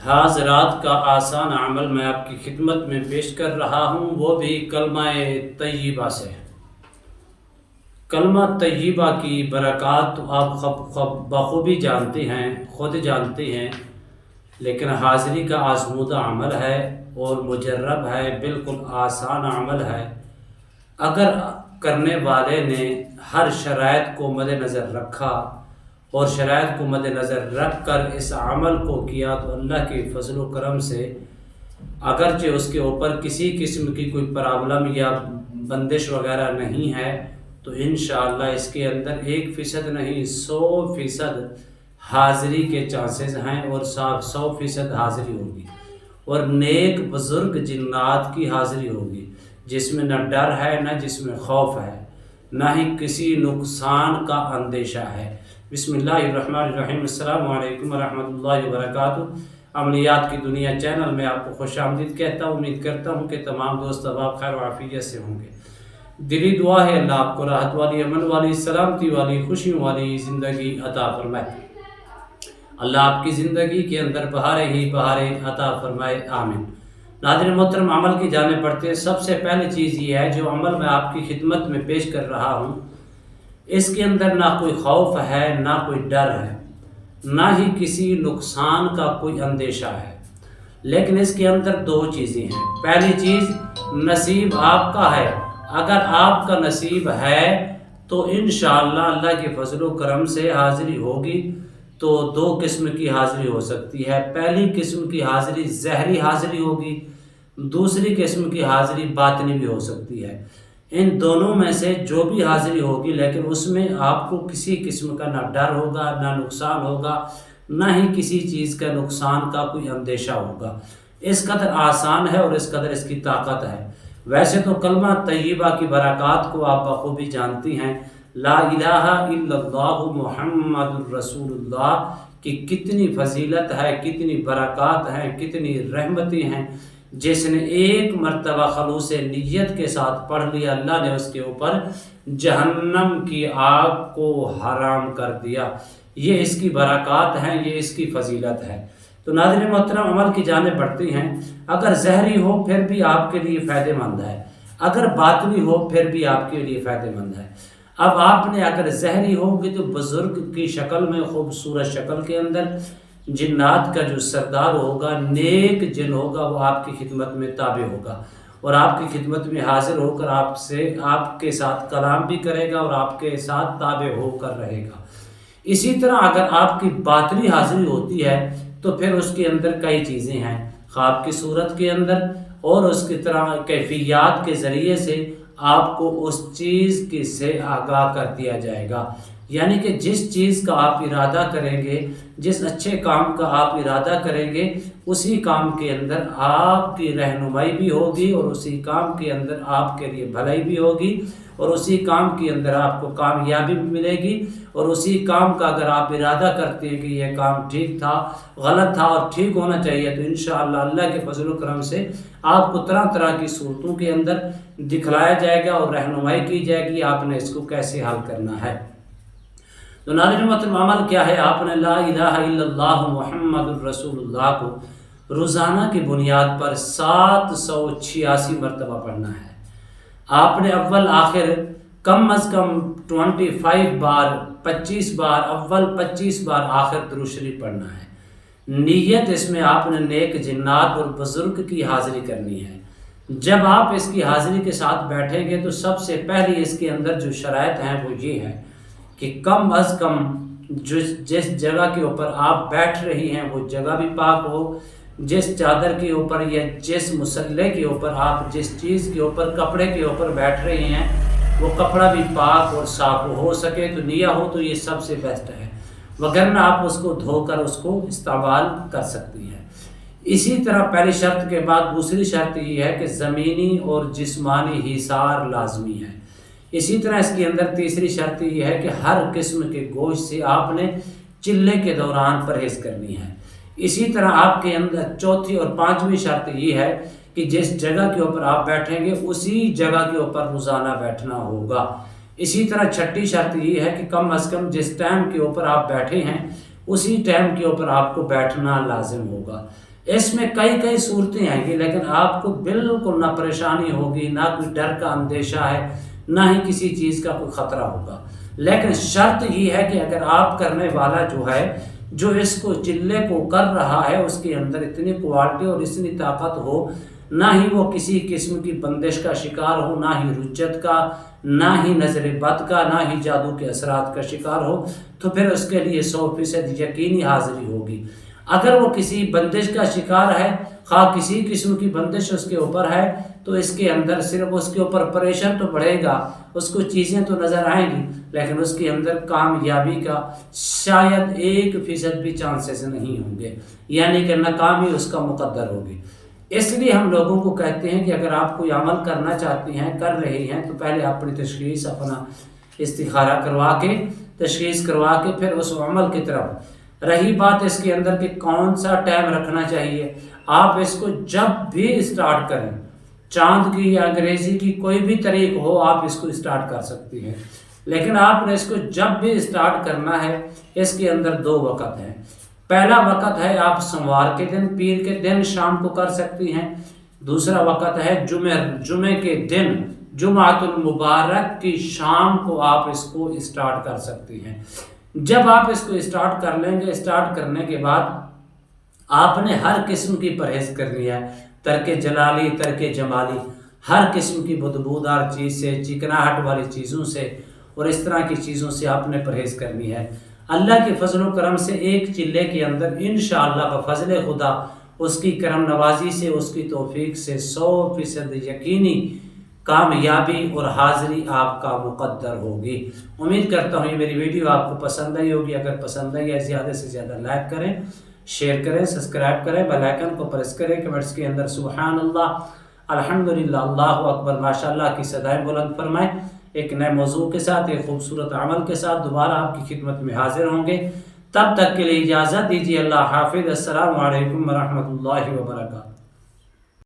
حاضرات کا آسان عمل میں آپ کی خدمت میں پیش کر رہا ہوں، وہ بھی کلمہ طیبہ سے۔ کلمہ طیبہ کی برکات تو آپ بخوبی جانتے ہیں، خود جانتے ہیں، لیکن حاضری کا آزمودہ عمل ہے اور مجرب ہے، بالکل آسان عمل ہے۔ اگر کرنے والے نے ہر شرائط کو مد نظر رکھا اور شرائط کو مد نظر رکھ کر اس عمل کو کیا تو اللہ کے فضل و کرم سے اگرچہ اس کے اوپر کسی قسم کی کوئی پرابلم یا بندش وغیرہ نہیں ہے تو انشاءاللہ اس کے اندر 1% نہیں 100% حاضری کے چانسز ہیں اور 100% حاضری ہوگی، اور نیک بزرگ جنات کی حاضری ہوگی جس میں نہ ڈر ہے، نہ جس میں خوف ہے، نہ ہی کسی نقصان کا اندیشہ ہے۔ بسم اللہ الرحمن الرحیم۔ السلام علیکم ورحمۃ اللہ وبرکاتہ۔ عملیات کی دنیا چینل میں آپ کو خوش آمدید کہتا ہوں۔ امید کرتا ہوں کہ تمام دوست احباب خیر و عافیت سے ہوں گے۔ دلی دعا ہے اللہ آپ کو راحت والی، امن والی، سلامتی والی، خوشیوں والی زندگی عطا فرمائے۔ اللہ آپ کی زندگی کے اندر بہاریں ہی بہاریں عطا فرمائے، آمین۔ ناظرین محترم، عمل کی جانب بڑھتے ہیں۔ سب سے پہلی چیز یہ ہے جو عمل میں آپ کی خدمت میں پیش کر رہا ہوں، اس کے اندر نہ کوئی خوف ہے، نہ کوئی ڈر ہے، نہ ہی کسی نقصان کا کوئی اندیشہ ہے، لیکن اس کے اندر دو چیزیں ہیں۔ پہلی چیز، نصیب آپ کا ہے۔ اگر آپ کا نصیب ہے تو انشاءاللہ اللہ کے فضل و کرم سے حاضری ہوگی تو دو قسم کی حاضری ہو سکتی ہے۔ پہلی قسم کی حاضری ظاہری حاضری ہوگی، دوسری قسم کی حاضری باطنی بھی ہو سکتی ہے۔ ان دونوں میں سے جو بھی حاضری ہوگی، لیکن اس میں آپ کو کسی قسم کا نہ ڈر ہوگا، نہ نقصان ہوگا، نہ ہی کسی چیز کا نقصان کا کوئی اندیشہ ہوگا۔ اس قدر آسان ہے اور اس قدر اس کی طاقت ہے۔ ویسے تو کلمہ طیبہ کی برکات کو آپ بخوبی جانتی ہیں۔ لا الہ الا اللہ محمد الرسول اللہ کی کتنی فضیلت ہے، کتنی برکات ہیں، کتنی رحمتیں ہیں۔ جس نے ایک مرتبہ خلوص نیت کے ساتھ پڑھ لیا، اللہ نے اس کے اوپر جہنم کی آگ کو حرام کر دیا۔ یہ اس کی برکات ہیں، یہ اس کی فضیلت ہے۔ تو ناظرین محترم، عمل کی جانب بڑھتے ہیں۔ اگر ظاہری ہو پھر بھی آپ کے لیے فائدہ مند ہے، اگر باطنی ہو پھر بھی آپ کے لیے فائدہ مند ہے۔ اب آپ نے اگر ظاہری ہوگی تو بزرگ کی شکل میں، خوبصورت شکل کے اندر جنات کا جو سردار ہوگا، نیک جن ہوگا، وہ آپ کی خدمت میں تابع ہوگا اور آپ کی خدمت میں حاضر ہو کر آپ کے ساتھ کلام بھی کرے گا اور آپ کے ساتھ تابع ہو کر رہے گا۔ اسی طرح اگر آپ کی باطنی حاضری ہوتی ہے تو پھر اس کے اندر کئی چیزیں ہیں، خواب کی صورت کے اندر اور اس کی طرح کیفیات کے ذریعے سے آپ کو اس چیز سے آگاہ کر دیا جائے گا۔ یعنی کہ جس چیز کا آپ ارادہ کریں گے، جس اچھے کام کا آپ ارادہ کریں گے، اسی کام کے اندر آپ کی رہنمائی بھی ہوگی اور اسی کام کے اندر آپ کے لیے بھلائی بھی ہوگی اور اسی کام کے اندر آپ کو کامیابی بھی ملے گی، اور اسی کام کا اگر آپ ارادہ کرتے ہیں کہ یہ کام ٹھیک تھا، غلط تھا اور ٹھیک ہونا چاہیے، تو انشاءاللہ اللہ کے فضل و کرم سے آپ کو طرح طرح کی صورتوں کے اندر دکھلایا جائے گا اور رہنمائی کی جائے گی آپ نے اس کو کیسے حل کرنا ہے۔ تو ناظرین محترم، عمل کیا ہے؟ آپ نے لا الہ الا اللہ محمد الرسول اللہ کو روزانہ کی بنیاد پر 786 مرتبہ پڑھنا ہے۔ آپ نے اول آخر کم از کم 25 بار، 25 بار اول، 25 بار آخر درود شریف پڑھنا ہے۔ نیت اس میں آپ نے نیک جنات اور بزرگ کی حاضری کرنی ہے۔ جب آپ اس کی حاضری کے ساتھ بیٹھیں گے تو سب سے پہلی اس کے اندر جو شرائط ہیں وہ یہ ہے کہ کم از کم جس جگہ کے اوپر آپ بیٹھ رہی ہیں وہ جگہ بھی پاک ہو، جس چادر کے اوپر یا جس مسلح کے اوپر آپ جس چیز کے اوپر، کپڑے کے اوپر بیٹھ رہی ہیں، وہ کپڑا بھی پاک اور صاف ہو سکے تو نیا ہو تو یہ سب سے بیسٹ ہے، وگرنہ آپ اس کو دھو کر اس کو استعمال کر سکتی ہیں۔ اسی طرح پہلی شرط کے بعد دوسری شرط یہ ہے کہ زمینی اور جسمانی حصار لازمی ہے۔ اسی طرح اس کے اندر تیسری شرط یہ ہے کہ ہر قسم کے گوشت سے آپ نے چلے کے دوران پرہیز کرنی ہے۔ اسی طرح آپ کے اندر چوتھی اور پانچویں شرط یہ ہے کہ جس جگہ کے اوپر آپ بیٹھیں گے اسی جگہ کے اوپر روزانہ بیٹھنا ہوگا۔ اسی طرح چھٹی شرط یہ ہے کہ کم از کم جس ٹائم کے اوپر آپ بیٹھے ہیں اسی ٹائم کے اوپر آپ کو بیٹھنا لازم ہوگا۔ اس میں کئی کئی صورتیں آئیں گی، لیکن آپ کو بالکل نہ پریشانی ہوگی، نہ کوئی ڈر کا اندیشہ ہے، نہ ہی کسی چیز کا کوئی خطرہ ہوگا۔ لیکن شرط یہ ہے کہ اگر آپ کرنے والا جو ہے، جو اس کو چلے کو کر رہا ہے، اس کے اندر اتنی کوالٹی اور اتنی طاقت ہو، نہ ہی وہ کسی قسم کی بندش کا شکار ہو، نہ ہی رجت کا، نہ ہی نظر بد کا، نہ ہی جادو کے اثرات کا شکار ہو، تو پھر اس کے لیے 100% یقینی حاضری ہوگی۔ اگر وہ کسی بندش کا شکار ہے، خواہ کسی قسم کی بندش اس کے اوپر ہے، تو اس کے اندر صرف اس کے اوپر پریشر تو بڑھے گا، اس کو چیزیں تو نظر آئیں گی، لیکن اس کے اندر کامیابی کا شاید 1% بھی چانسز نہیں ہوں گے، یعنی کہ ناکامی اس کا مقدر ہوگی۔ اس لیے ہم لوگوں کو کہتے ہیں کہ اگر آپ کوئی عمل کرنا چاہتی ہیں، کر رہے ہیں، تو پہلے اپنی تشخیص، اپنا استخارہ کروا کے، تشخیص کروا کے پھر اس عمل کی طرف۔ رہی بات اس کے اندر کہ کون سا ٹائم رکھنا چاہیے، آپ اس کو جب بھی اسٹارٹ کریں، چاند کی یا انگریزی کی کوئی بھی تاریخ ہو، آپ اس کو اسٹارٹ کر سکتی ہیں، لیکن آپ نے اس کو جب بھی اسٹارٹ کرنا ہے، اس کے اندر 2 وقت ہیں۔ پہلا وقت ہے آپ سوموار کے دن، پیر کے دن شام کو کر سکتی ہیں۔ دوسرا وقت ہے جمعے کے دن، جمعۃ المبارک کی شام کو آپ اس کو اسٹارٹ کر سکتی ہیں۔ جب آپ اس کو اسٹارٹ کر لیں گے، اسٹارٹ کرنے کے بعد آپ نے ہر قسم کی پرہیز کرنی ہے، ترک جلالی، ترک جمالی، ہر قسم کی بدبودار چیز سے، چکناہٹ والی چیزوں سے اور اس طرح کی چیزوں سے آپ نے پرہیز کرنی ہے۔ اللہ کے فضل و کرم سے ایک چلے کے اندر انشاءاللہ بفضل خدا، اس کی کرم نوازی سے، اس کی توفیق سے 100% یقینی کامیابی اور حاضری آپ کا مقدر ہوگی۔ امید کرتا ہوں یہ میری ویڈیو آپ کو پسند آئی ہوگی۔ اگر پسند آئی ہے، زیادہ سے زیادہ لائک کریں، شیئر کریں، سبسکرائب کریں، بیل آئیکن کو پریس کریں، کمنٹس کے اندر سبحان اللہ، الحمدللہ، اللہ اکبر، ماشاءاللہ کی صدائیں بلند فرمائیں۔ ایک نئے موضوع کے ساتھ، ایک خوبصورت عمل کے ساتھ دوبارہ آپ کی خدمت میں حاضر ہوں گے۔ تب تک کے لیے اجازت دیجیے، اللہ حافظ، السلام علیکم ورحمۃ اللہ وبرکاتہ۔